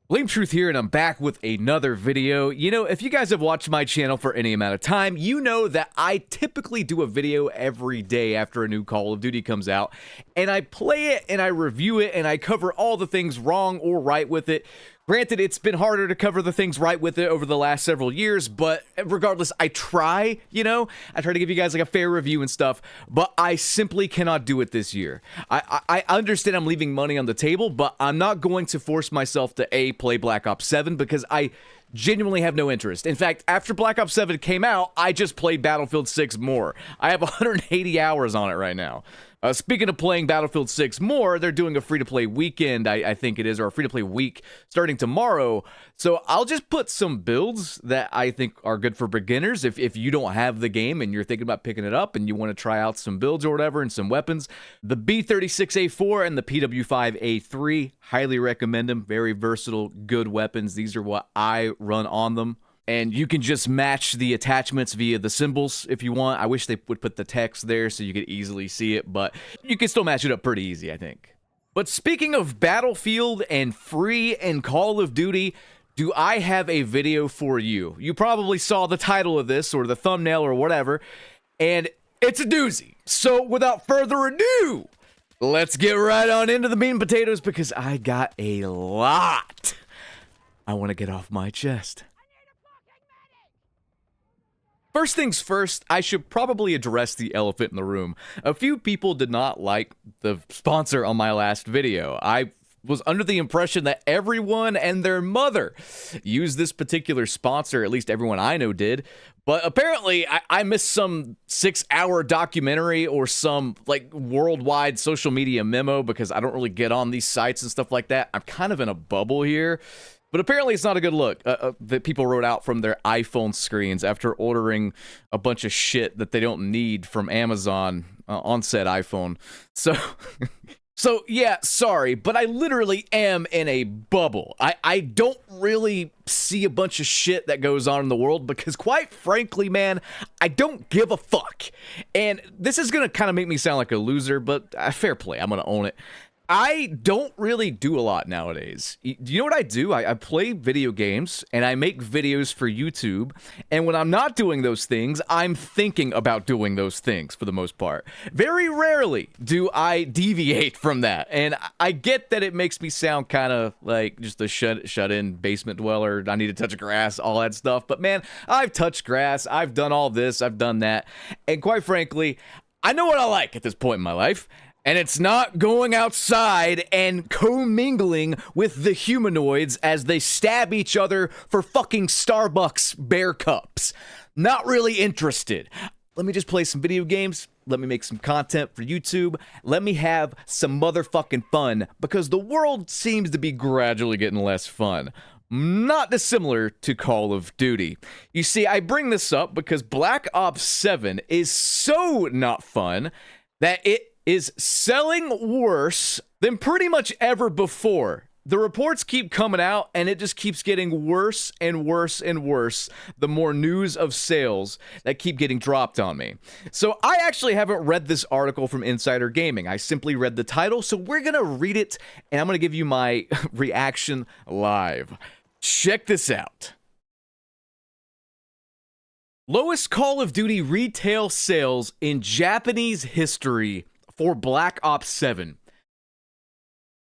Blame Truth here, and I'm back with another video. You know, if you guys have watched my channel for any amount of time, you know that I typically do a video every day after a new Call of Duty comes out, and I play it, and I review it, and I cover all the things wrong or right with it. Granted, it's been harder to cover the things right with it over the last several years, but regardless, I try, I try to give you guys like a fair review and stuff, but I simply cannot do it this year. I understand I'm leaving money on the table, but I'm not going to force myself to play Black Ops 7 because I genuinely have no interest. In fact, after Black Ops 7 came out, I just played Battlefield 6 more. I have 180 hours on it right now. Speaking of playing Battlefield 6 more, they're doing a free-to-play weekend, I think it is, or a free-to-play week starting tomorrow. So I'll just put some builds that I think are good for beginners. If you don't have the game and you're thinking about picking it up and you want to try out some builds or whatever and some weapons, the B36A4 and the PW5A3, highly recommend them. Very versatile, good weapons. These are what I run on them. And you can just match the attachments via the symbols if you want. I wish they would put the text there so you could easily see it, but you can still match it up pretty easy, I think. But speaking of Battlefield and free and Call of Duty, do I have a video for you? You probably saw the title of this or the thumbnail or whatever, and it's a doozy. So without further ado, let's get right on into the meat and potatoes because I got a lot I want to get off my chest. First things first, I should probably address the elephant in the room. A few people did not like the sponsor on my last video. I was under the impression that everyone and their mother used this particular sponsor, at least everyone I know did. But apparently, I missed some 6-hour documentary or some like worldwide social media memo because I don't really get on these sites and stuff like that. I'm kind of in a bubble here. But apparently it's not a good look that people wrote out from their iPhone screens after ordering a bunch of shit that they don't need from Amazon on said iPhone. So yeah, sorry, but I literally am in a bubble. I don't really see a bunch of shit that goes on in the world because quite frankly, man, I don't give a fuck. And this is going to kind of make me sound like a loser, but fair play, I'm going to own it. I don't really do a lot nowadays. Do you know what I do? I play video games and I make videos for YouTube. And when I'm not doing those things, I'm thinking about doing those things for the most part. Very rarely do I deviate from that. And I get that it makes me sound kind of like just a shut-in basement dweller. I need to touch grass, all that stuff. But man, I've touched grass. I've done all this. I've done that. And quite frankly, I know what I like at this point in my life. And it's not going outside and commingling with the humanoids as they stab each other for fucking Starbucks bear cups. Not really interested. Let me just play some video games. Let me make some content for YouTube. Let me have some motherfucking fun because the world seems to be gradually getting less fun. Not dissimilar to Call of Duty. You see, I bring this up because Black Ops 7 is so not fun that it is selling worse than pretty much ever before. The reports keep coming out, and it just keeps getting worse and worse and worse the more news of sales that keep getting dropped on me. So I actually haven't read this article from Insider Gaming. I simply read the title, so we're going to read it, and I'm going to give you my reaction live. Check this out. Lowest Call of Duty retail sales in Japanese history for Black Ops 7.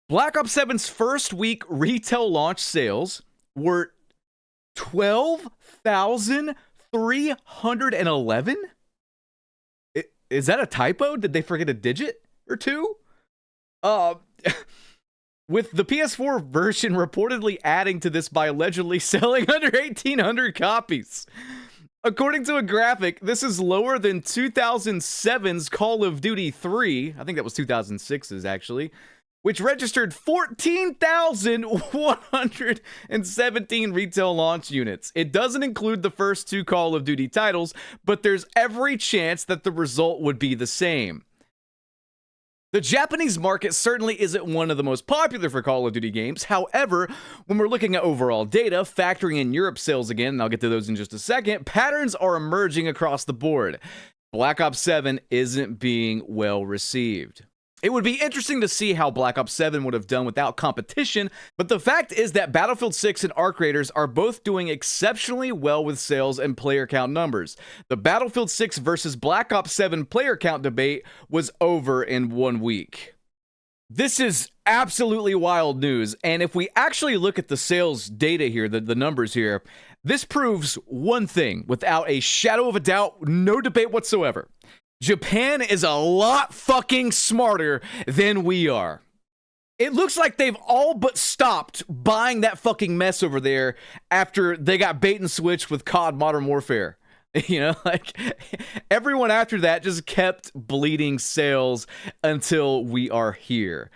Black Ops 7's first week retail launch sales were 12,311? Is that a typo? Did they forget a digit or two? With the PS4 version reportedly adding to this by allegedly selling under 1,800 copies. According to a graphic, this is lower than 2007's Call of Duty 3, I think that was 2006's actually, which registered 14,117 retail launch units. It doesn't include the first two Call of Duty titles, but there's every chance that the result would be the same. The Japanese market certainly isn't one of the most popular for Call of Duty games. However, when we're looking at overall data, factoring in Europe sales again, and I'll get to those in just a second, patterns are emerging across the board. Black Ops 7 isn't being well received. It would be interesting to see how Black Ops 7 would have done without competition, but the fact is that Battlefield 6 and Arc Raiders are both doing exceptionally well with sales and player count numbers. The Battlefield 6 versus Black Ops 7 player count debate was over in 1 week. This is absolutely wild news, and if we actually look at the sales data here, the numbers here, this proves one thing without a shadow of a doubt, no debate whatsoever. Japan is a lot fucking smarter than we are. It looks like they've all but stopped buying that fucking mess over there after they got bait and switched with COD Modern Warfare. You know, like everyone after that just kept bleeding sales until we are here.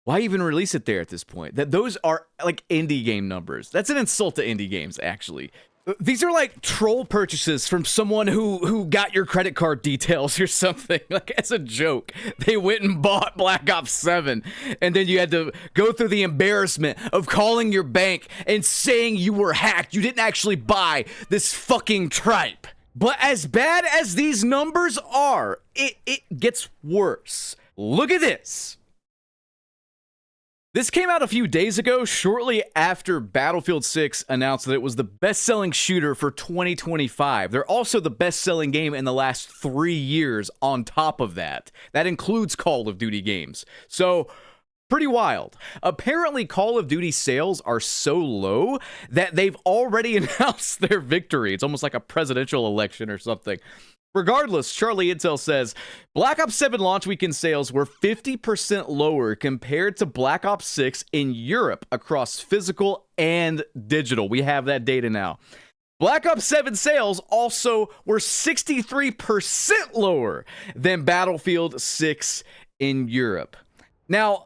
Why even release it there at this point? That those are like indie game numbers. That's an insult to indie games, actually. These are like troll purchases from someone who got your credit card details or something. Like, as a joke, they went and bought Black Ops 7, and then you had to go through the embarrassment of calling your bank and saying you were hacked. You didn't actually buy this fucking tripe. But as bad as these numbers are, it gets worse. Look at this. This came out a few days ago, shortly after Battlefield 6 announced that it was the best-selling shooter for 2025. They're also the best-selling game in the last 3 years on top of that. That includes Call of Duty games. So, pretty wild. Apparently, Call of Duty sales are so low that they've already announced their victory. It's almost like a presidential election or something. Regardless, Charlie Intel says, Black Ops 7 launch weekend sales were 50% lower compared to Black Ops 6 in Europe across physical and digital. We have that data now. Black Ops 7 sales also were 63% lower than Battlefield 6 in Europe. Now,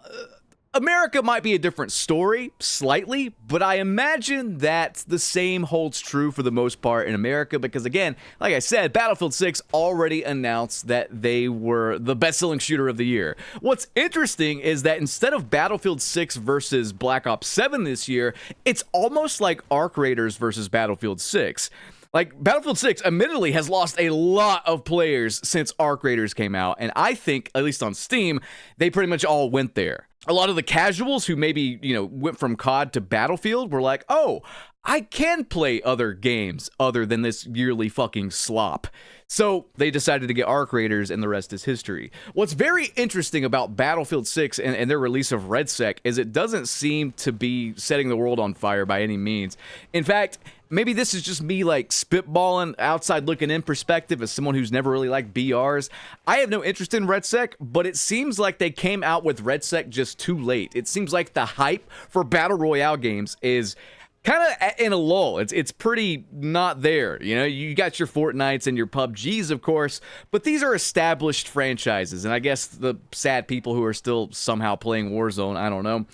America might be a different story, slightly, but I imagine that the same holds true for the most part in America because, again, like I said, Battlefield 6 already announced that they were the best-selling shooter of the year. What's interesting is that instead of Battlefield 6 versus Black Ops 7 this year, it's almost like Arc Raiders versus Battlefield 6. Like, Battlefield 6 admittedly has lost a lot of players since Arc Raiders came out, and I think, at least on Steam, they pretty much all went there. A lot of the casuals who maybe, went from COD to Battlefield were like, oh, I can play other games other than this yearly fucking slop. So they decided to get Arc Raiders, and the rest is history. What's very interesting about Battlefield 6 and their release of RedSec is it doesn't seem to be setting the world on fire by any means. In fact, maybe this is just me like spitballing, outside looking in perspective as someone who's never really liked BRs. I have no interest in RedSec, but it seems like they came out with RedSec just too late. It seems like the hype for Battle Royale games is kind of in a lull. It's pretty not there. You got your Fortnites and your PUBGs, of course, but these are established franchises, and I guess the sad people who are still somehow playing Warzone, I don't know.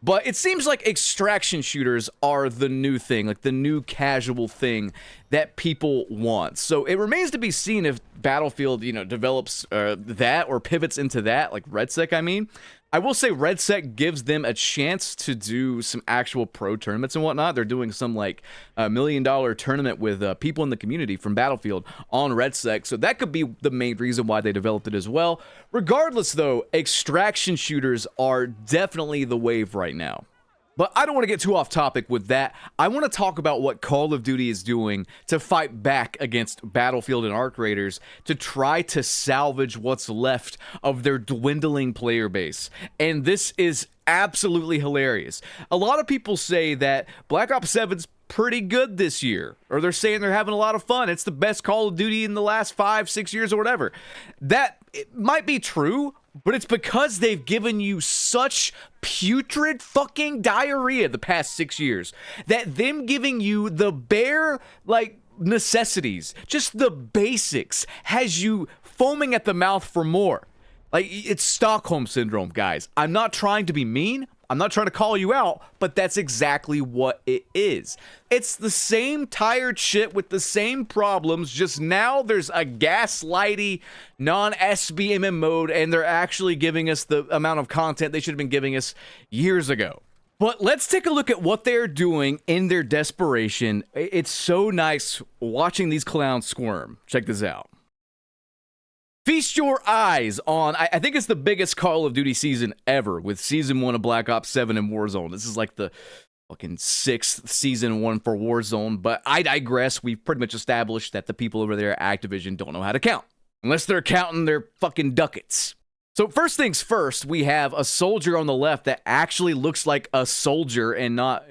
But it seems like extraction shooters are the new thing, like the new casual thing that people want. So it remains to be seen if Battlefield, develops that or pivots into that, like RedSec, I mean. I will say RedSec gives them a chance to do some actual pro tournaments and whatnot. They're doing some like $1 million tournament with people in the community from Battlefield on RedSec. So that could be the main reason why they developed it as well. Regardless, though, extraction shooters are definitely the wave right now. But I don't want to get too off topic with that. I want to talk about what Call of Duty is doing to fight back against Battlefield and Arc Raiders to try to salvage what's left of their dwindling player base. And this is absolutely hilarious. A lot of people say that Black Ops 7's pretty good this year, or they're saying they're having a lot of fun. It's the best Call of Duty in the last 5-6 years or whatever. That it might be true, but it's because they've given you such putrid fucking diarrhea the past 6 years that them giving you the bare, necessities, just the basics, has you foaming at the mouth for more. Like, it's Stockholm Syndrome, guys. I'm not trying to be mean. I'm not trying to call you out, but that's exactly what it is. It's the same tired shit with the same problems, just now there's a gaslighty, non-SBMM mode, and they're actually giving us the amount of content they should have been giving us years ago. But let's take a look at what they're doing in their desperation. It's so nice watching these clowns squirm. Check this out. Feast your eyes on, I think it's the biggest Call of Duty season ever, with Season 1 of Black Ops 7 and Warzone. This is like the fucking 6th Season 1 for Warzone, but I digress. We've pretty much established that the people over there at Activision don't know how to count, unless they're counting their fucking ducats. So first things first, we have a soldier on the left that actually looks like a soldier and not,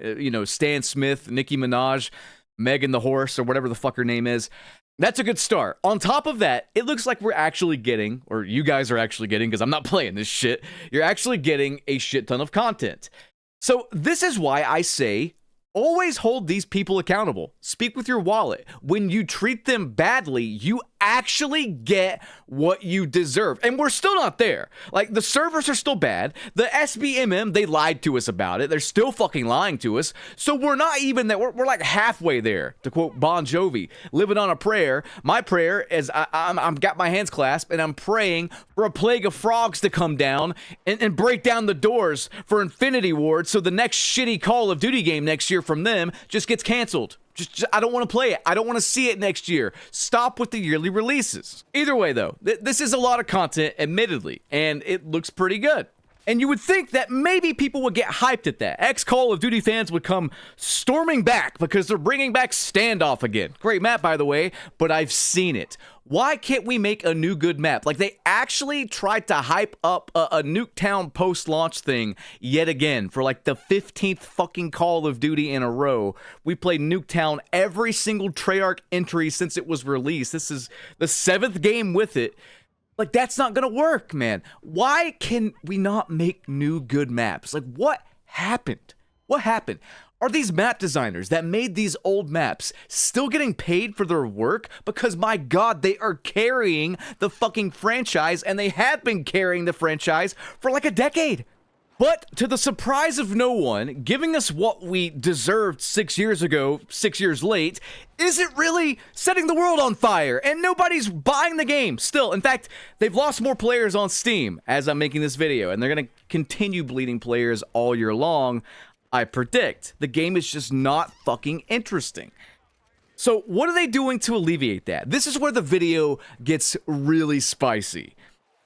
Stan Smith, Nicki Minaj, Megan the Horse, or whatever the fuck her name is. That's a good start. On top of that, it looks like we're actually getting, or you guys are actually getting, because I'm not playing this shit, you're actually getting a shit ton of content. So this is why I say, always hold these people accountable. Speak with your wallet. When you treat them badly, you actually get what you deserve. And we're still not there. Like, the servers are still bad. The SBMM, they lied to us about it. They're still fucking lying to us. So we're not even there. We're like halfway there, to quote Bon Jovi, living on a prayer. My prayer is I'm got my hands clasped and I'm praying for a plague of frogs to come down and break down the doors for Infinity Ward, so the next shitty Call of Duty game next year from them just gets canceled. Just I don't want to play it. I don't want to see it next year. Stop with the yearly releases. Either way, though, this is a lot of content, admittedly, and it looks pretty good. And you would think that maybe people would get hyped at that. Ex-Call of Duty fans would come storming back because they're bringing back Standoff again. Great map, by the way, but I've seen it. Why can't we make a new good map? Like, they actually tried to hype up a Nuketown post-launch thing yet again for like the 15th fucking Call of Duty in a row. We played Nuketown every single Treyarch entry since it was released. This is the 7th game with it. Like, that's not gonna work, man. Why can we not make new good maps? Like, what happened? What happened? Are these map designers that made these old maps still getting paid for their work? Because, my God, they are carrying the fucking franchise, and they have been carrying the franchise for like a decade. But to the surprise of no one, giving us what we deserved 6 years ago, 6 years late, isn't really setting the world on fire, and nobody's buying the game still. In fact, they've lost more players on Steam as I'm making this video, and they're going to continue bleeding players all year long. I predict the game is just not fucking interesting. So what are they doing to alleviate that? This is where the video gets really spicy.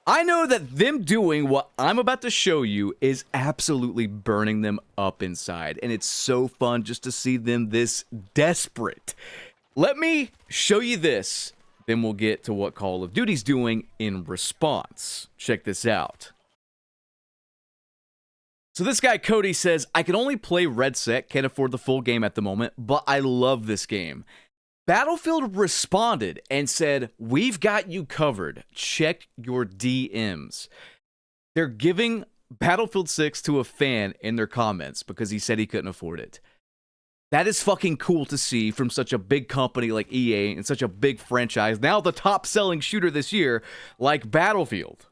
I know that them doing what I'm about to show you is absolutely burning them up inside, and it's so fun just to see them this desperate. Let me show you this, then we'll get to what Call of Duty's doing in response. Check this out. So this guy, Cody, says, I can only play Red Set, can't afford the full game at the moment, but I love this game. Battlefield responded and said, we've got you covered. Check your DMs. They're giving Battlefield 6 to a fan in their comments because he said he couldn't afford it. That is fucking cool to see from such a big company like EA and such a big franchise. Now the top selling shooter this year, like Battlefield.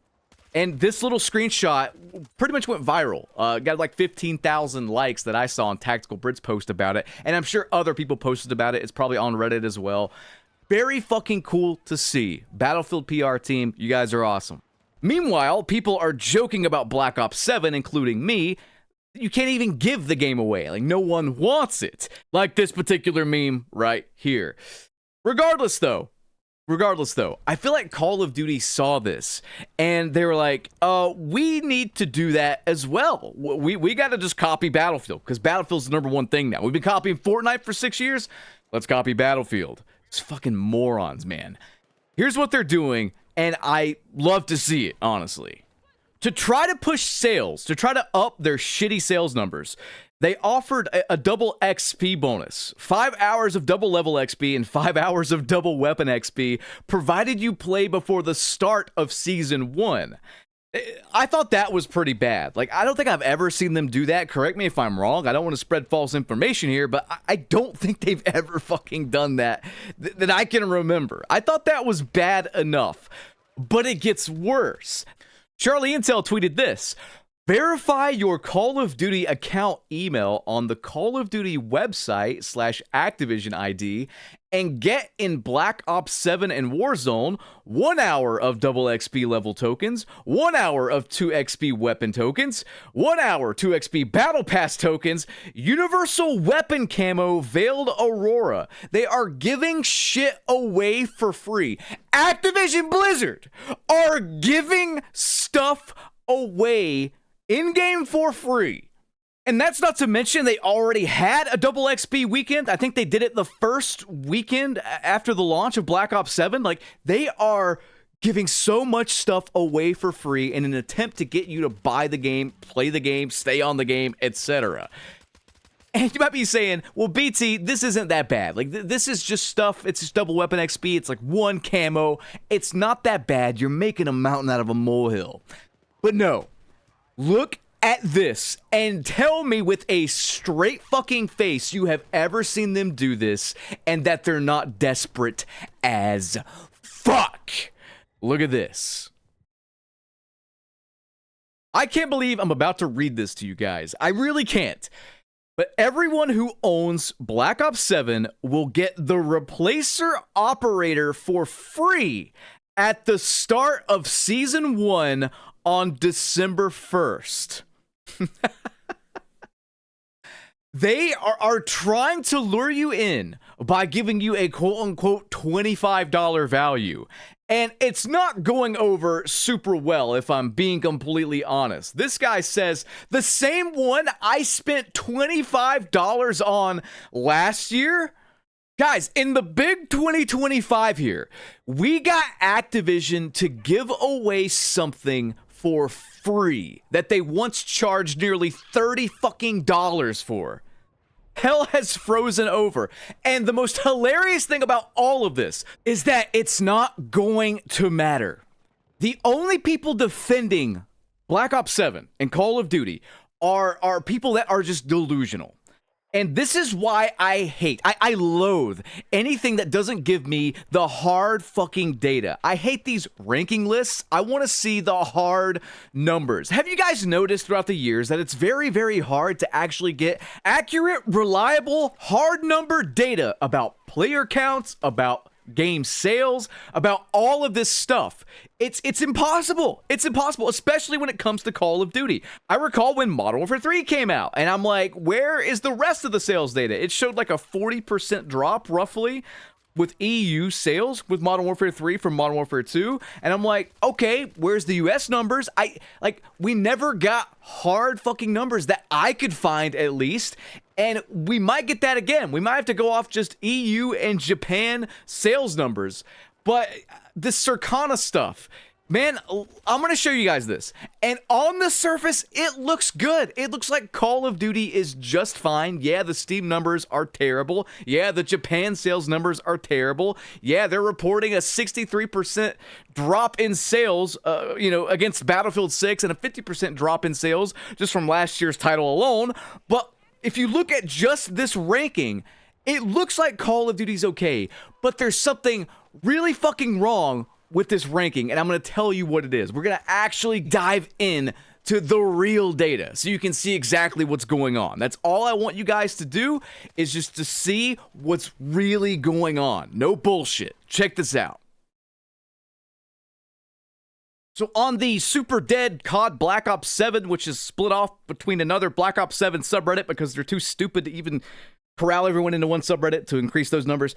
And this little screenshot pretty much went viral. Got like 15,000 likes that I saw on Tactical Brits post about it. And I'm sure other people posted about it. It's probably on Reddit as well. Very fucking cool to see. Battlefield PR team, you guys are awesome. Meanwhile, people are joking about Black Ops 7, including me. You can't even give the game away. Like, no one wants it. Like this particular meme right here. Regardless, though, I feel like Call of Duty saw this and they were like, we need to do that as well. We got to just copy Battlefield because Battlefield's the #1 thing now. We've been copying Fortnite for 6 years. Let's copy Battlefield. It's fucking morons, man. Here's what they're doing, and I love to see it, honestly. To try to push sales, to try to up their shitty sales numbers, they offered a double XP bonus. 5 hours of double level XP and 5 hours of double weapon XP, provided you play before the start of Season 1. I thought that was pretty bad. Like, I don't think I've ever seen them do that. Correct me if I'm wrong. I don't want to spread false information here, but I don't think they've ever fucking done that that I can remember. I thought that was bad enough, but it gets worse. Charlie Intel tweeted this. Verify your Call of Duty account email on the Call of Duty website /Activision ID and get in Black Ops 7 and Warzone 1 hour of double XP level tokens, 1 hour of 2 XP weapon tokens, 1 hour 2 XP battle pass tokens, universal weapon camo Veiled Aurora. They are giving shit away for free. Activision Blizzard are giving stuff away in-game for free. And that's not to mention they already had a double XP weekend. I think they did it the first weekend after the launch of Black Ops 7. Like, they are giving so much stuff away for free in an attempt to get you to buy the game, play the game, stay on the game, etc. And you might be saying, well, BT, this isn't that bad. Like, this is just stuff. It's just double weapon XP. It's like one camo. It's not that bad. You're making a mountain out of a molehill. But no. Look at this and tell me with a straight fucking face you have ever seen them do this and that they're not desperate as fuck. Look at this. I can't believe I'm about to read this to you guys. I really can't. But everyone who owns Black Ops 7 will get the Replacer Operator for free at the start of Season 1 on December 1st. They are trying to lure you in by giving you a quote-unquote $25 value. And it's not going over super well, if I'm being completely honest. This guy says, the same one I spent $25 on last year? Guys, in the big 2025 here, we got Activision to give away something for free that they once charged nearly $30 fucking for. Hell has frozen over. And the most hilarious thing about all of this is that it's not going to matter. The only people defending Black Ops 7 and Call of Duty are people that are just delusional. And this is why I loathe anything that doesn't give me the hard fucking data. I hate these ranking lists. I want to see the hard numbers. Have you guys noticed throughout the years that it's very, very hard to actually get accurate, reliable, hard number data about player counts, about game sales, about all of this stuff? It's impossible. It's impossible, especially when it comes to Call of Duty. I recall when Modern Warfare 3 came out, and I'm like, where is the rest of the sales data? It showed like a 40% drop, roughly, with EU sales with Modern Warfare 3 from Modern Warfare 2. And I'm like, okay, where's the US numbers? We never got hard fucking numbers that I could find, at least. And we might get that again. We might have to go off just EU and Japan sales numbers. But this Circana stuff, man, I'm going to show you guys this. And on the surface, it looks good. It looks like Call of Duty is just fine. Yeah, the Steam numbers are terrible. Yeah, the Japan sales numbers are terrible. Yeah, they're reporting a 63% drop in sales, against Battlefield 6 and a 50% drop in sales just from last year's title alone. But if you look at just this ranking, it looks like Call of Duty's okay, but there's something really fucking wrong with this ranking, and I'm going to tell you what it is. We're going to actually dive in to the real data so you can see exactly what's going on. That's all I want you guys to do, is just to see what's really going on. No bullshit. Check this out. So on the Super Dead COD Black Ops 7, which is split off between another Black Ops 7 subreddit because they're too stupid to even corral everyone into one subreddit to increase those numbers.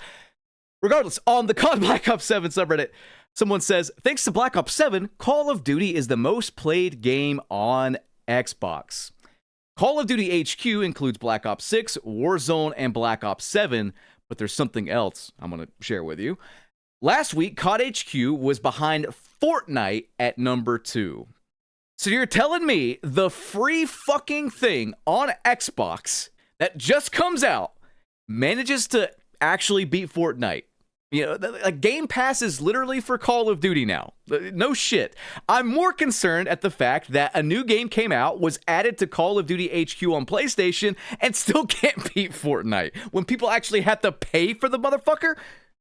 Regardless, on the COD Black Ops 7 subreddit, someone says, thanks to Black Ops 7, Call of Duty is the most played game on Xbox. Call of Duty HQ includes Black Ops 6, Warzone, and Black Ops 7, but there's something else I'm going to share with you. Last week, COD HQ was behind Fortnite at number 2. So you're telling me the free fucking thing on Xbox that just comes out manages to actually beat Fortnite? Game Pass is literally for Call of Duty now. No shit. I'm more concerned at the fact that a new game came out, was added to Call of Duty HQ on PlayStation, and still can't beat Fortnite. When people actually have to pay for the motherfucker,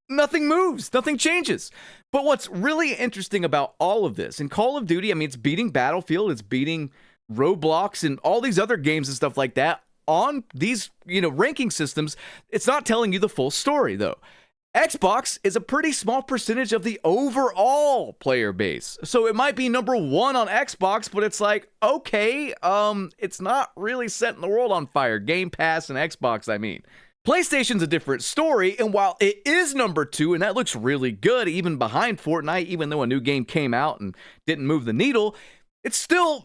nothing moves, nothing changes. But what's really interesting about all of this, in Call of Duty, it's beating Battlefield, it's beating Roblox and all these other games and stuff like that on these, ranking systems, it's not telling you the full story though. Xbox is a pretty small percentage of the overall player base. So it might be number 1 on Xbox, but it's like, okay, it's not really setting the world on fire. Game Pass and Xbox, I mean. PlayStation's a different story, and while it is number 2, and that looks really good, even behind Fortnite, even though a new game came out and didn't move the needle, it's still,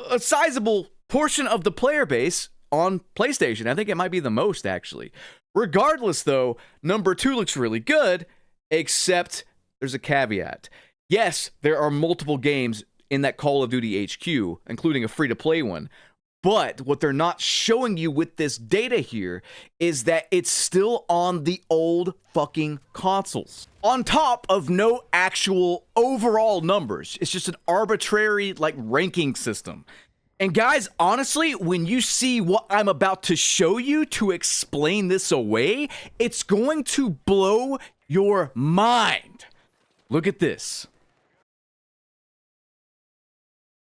a sizable portion of the player base on PlayStation. I think it might be the most, actually. Regardless, though, number 2 looks really good, except there's a caveat. Yes, there are multiple games in that Call of Duty HQ, including a free-to-play one. But what they're not showing you with this data here is that it's still on the old fucking consoles. On top of no actual overall numbers. It's just an arbitrary, ranking system. And guys, honestly, when you see what I'm about to show you to explain this away, it's going to blow your mind. Look at this.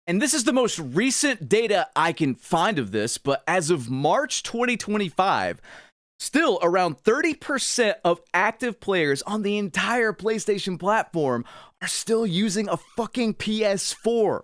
And this is the most recent data I can find of this, but as of March 2025, still around 30% of active players on the entire PlayStation platform are still using a fucking PS4.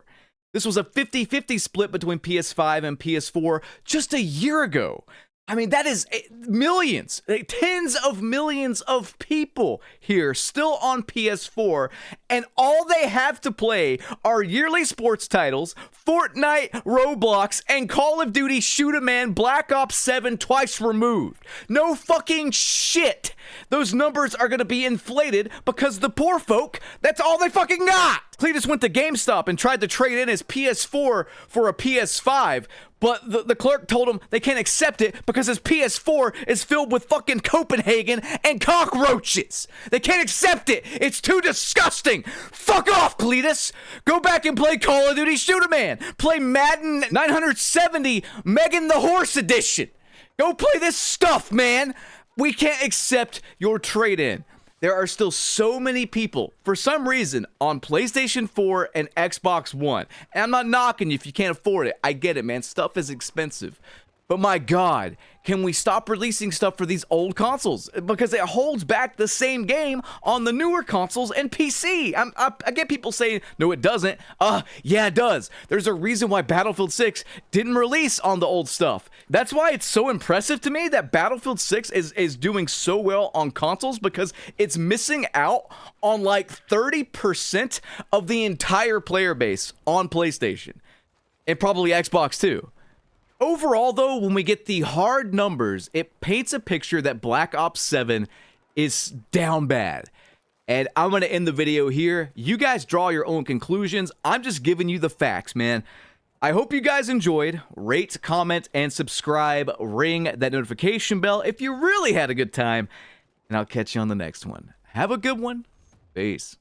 This was a 50-50 split between PS5 and PS4 just a year ago. I mean, that is millions, tens of millions of people here still on PS4, and all they have to play are yearly sports titles, Fortnite, Roblox, and Call of Duty Shoot-A-Man Black Ops 7 twice removed. No fucking shit. Those numbers are going to be inflated because the poor folk, that's all they fucking got. Cletus went to GameStop and tried to trade in his PS4 for a PS5, but the clerk told him they can't accept it because his PS4 is filled with fucking Copenhagen and cockroaches. They can't accept it. It's too disgusting. Fuck off, Cletus. Go back and play Call of Duty Shoot-A-Man. Play Madden 970 Megan the Horse Edition. Go play this stuff, man. We can't accept your trade-in. There are still so many people, for some reason, on PlayStation 4 and Xbox One. And I'm not knocking you if you can't afford it. I get it, man. Stuff is expensive. But my God, can we stop releasing stuff for these old consoles? Because it holds back the same game on the newer consoles and PC. I get people saying, no, it doesn't. Yeah, it does. There's a reason why Battlefield 6 didn't release on the old stuff. That's why it's so impressive to me that Battlefield 6 is doing so well on consoles, because it's missing out on 30% of the entire player base on PlayStation. And probably Xbox too. Overall, though, when we get the hard numbers, it paints a picture that Black Ops 7 is down bad. And I'm going to end the video here. You guys draw your own conclusions. I'm just giving you the facts, man. I hope you guys enjoyed. Rate, comment, and subscribe. Ring that notification bell if you really had a good time. And I'll catch you on the next one. Have a good one. Peace.